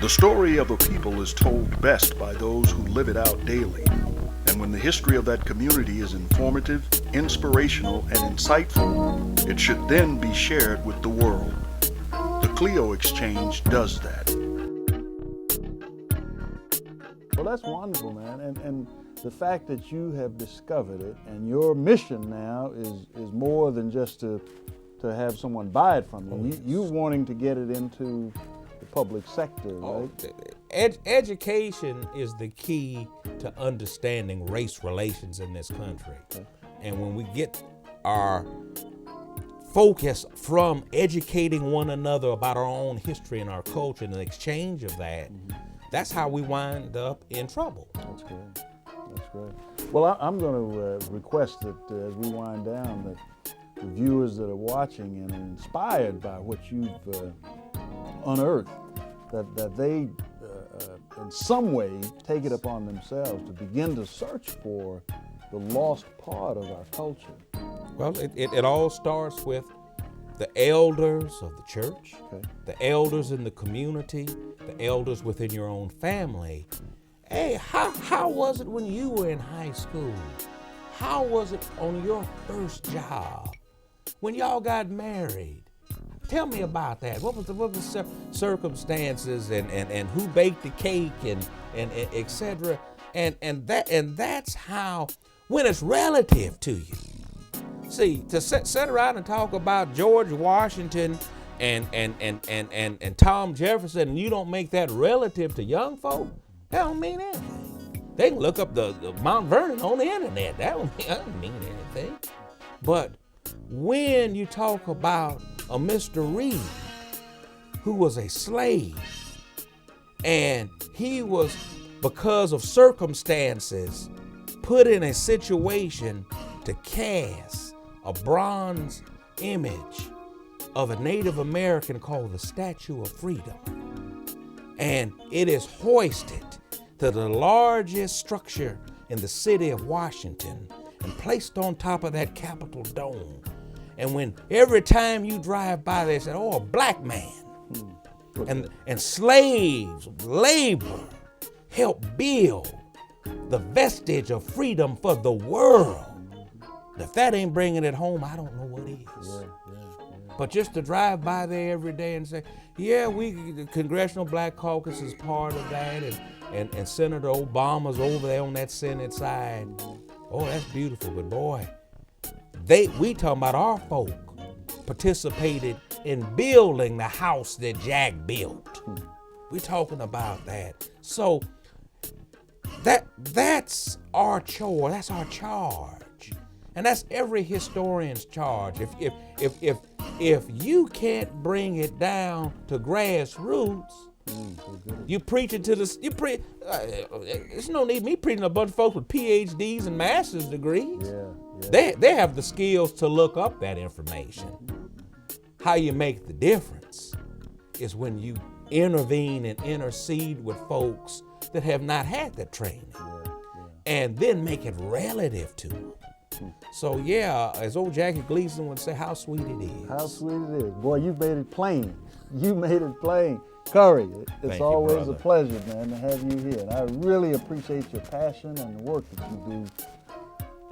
The story of a people is told best by those who live it out daily. And when the history of that community is informative, inspirational, and insightful, it should then be shared with the world. The Clio Exchange does that. Well, that's wonderful, man. And the fact that you have discovered it and your mission now is more than just to have someone buy it from you. You wanting to get it into the public sector, right? Education is the key to understanding race relations in this country. Okay. And when we get our focus from educating one another about our own history and our culture and the exchange of that, that's how we wind up in trouble. That's great. That's great. Well, I'm going to request that as we wind down, that the viewers that are watching and are inspired by what you've unearthed, that they in some way take it upon themselves to begin to search for the lost part of our culture. Well, it all starts with the elders of the church, the elders in the community, the elders within your own family. Hey, how was it when you were in high school? How was it on your first job? When y'all got married? Tell me about that. What was the circumstances and who baked the cake and et cetera? And that's how, when it's relative to you. See, to sit around and talk about George Washington and Tom Jefferson, and you don't make that relative to young folk, that don't mean anything. They can look up the Mount Vernon on the internet. That don't mean anything. But when you talk about a Mr. Reed, who was a slave, and he was, because of circumstances, put in a situation to cast a bronze image of a Native American called the Statue of Freedom. And it is hoisted to the largest structure in the city of Washington and placed on top of that Capitol dome. And when every time you drive by, they say, oh, a black man. And slaves, labor, help build the vestige of freedom for the world. If that ain't bringing it home, I don't know what is. Yeah. But just to drive by there every day and say, yeah, the Congressional Black Caucus is part of that, and Senator Obama's over there on that Senate side. Oh, that's beautiful, but boy, we talking about our folk participated in building the house that Jack built. We talking about that. So that's our chore, that's our charge. And that's every historian's charge. If you can't bring it down to grassroots, you preaching to the it's no need me preaching a bunch of folks with PhDs and master's degrees. Yeah. They have the skills to look up that information. How you make the difference is when you intervene and intercede with folks that have not had that training, and then make it relative to them. So yeah, as old Jackie Gleason would say, how sweet it is. How sweet it is. Boy, you made it plain. You made it plain. Currie, it's always a pleasure, man, to have you here. And I really appreciate your passion and the work that you do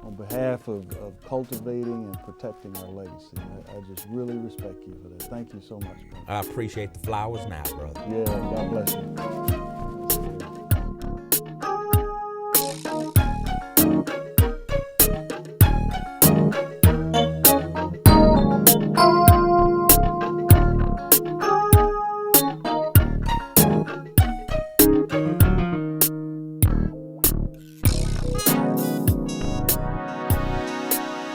on behalf of cultivating and protecting our legacy. I just really respect you for that. Thank you so much, brother. I appreciate the flowers now, brother. Yeah, God bless you.